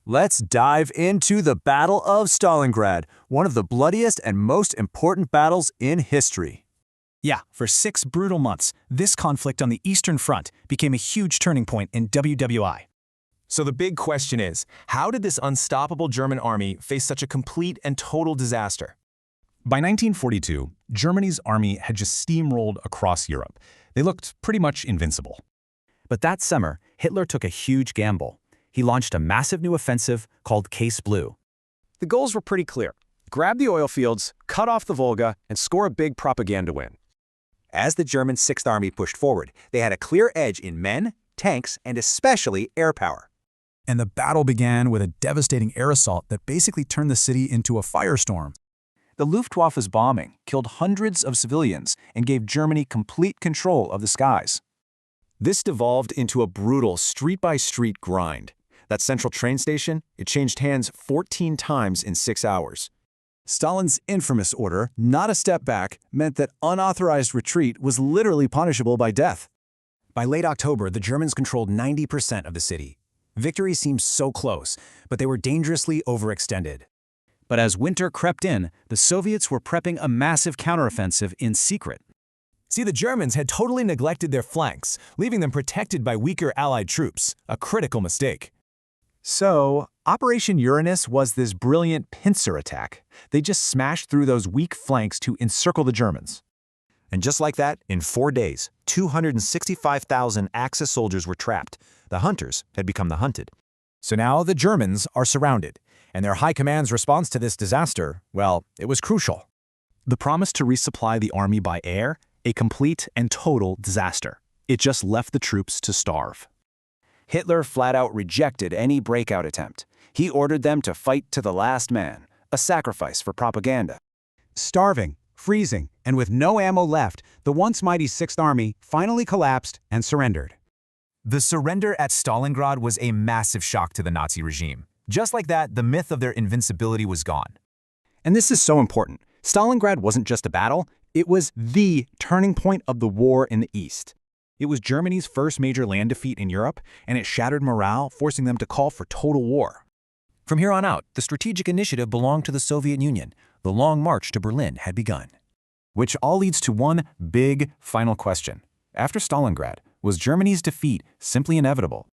Let's dive into the Battle of Stalingrad, one of the bloodiest and most important battles in history. Yeah, for 6 brutal months, this conflict on the Eastern Front became a huge turning point in WWI. So the big question is, how did this unstoppable German army face such a complete and total disaster? By 1942, Germany's army had just steamrolled across Europe. They looked pretty much invincible. But that summer, Hitler took a huge gamble. He launched a massive new offensive called Case Blue. The goals were pretty clear. Grab the oil fields, cut off the Volga, and score a big propaganda win. As the German 6th Army pushed forward, they had a clear edge in men, tanks, and especially air power. And the battle began with a devastating air assault that basically turned the city into a firestorm. The Luftwaffe's bombing killed hundreds of civilians and gave Germany complete control of the skies. This devolved into a brutal street-by-street grind. That central train station, it changed hands 14 times in 6 hours. Stalin's infamous order, not a step back, meant that unauthorized retreat was literally punishable by death. By late October, the Germans controlled 90% of the city. Victory seemed so close, but they were dangerously overextended. But as winter crept in, the Soviets were prepping a massive counteroffensive in secret. See, the Germans had totally neglected their flanks, leaving them protected by weaker Allied troops, a critical mistake. So, Operation Uranus was this brilliant pincer attack. They just smashed through those weak flanks to encircle the Germans. And just like that, in 4 days, 265,000 Axis soldiers were trapped. The hunters had become the hunted. So now the Germans are surrounded, and their high command's response to this disaster, well, it was crucial. The promise to resupply the army by air, a complete and total disaster. It just left the troops to starve. Hitler flat out rejected any breakout attempt. He ordered them to fight to the last man, a sacrifice for propaganda. Starving, freezing, and with no ammo left, the once mighty 6th Army finally collapsed and surrendered. The surrender at Stalingrad was a massive shock to the Nazi regime. Just like that, the myth of their invincibility was gone. And this is so important. Stalingrad wasn't just a battle, it was the turning point of the war in the East. It was Germany's first major land defeat in Europe, and it shattered morale, forcing them to call for total war. From here on out, the strategic initiative belonged to the Soviet Union. The long march to Berlin had begun. Which all leads to one big final question. After Stalingrad, was Germany's defeat simply inevitable,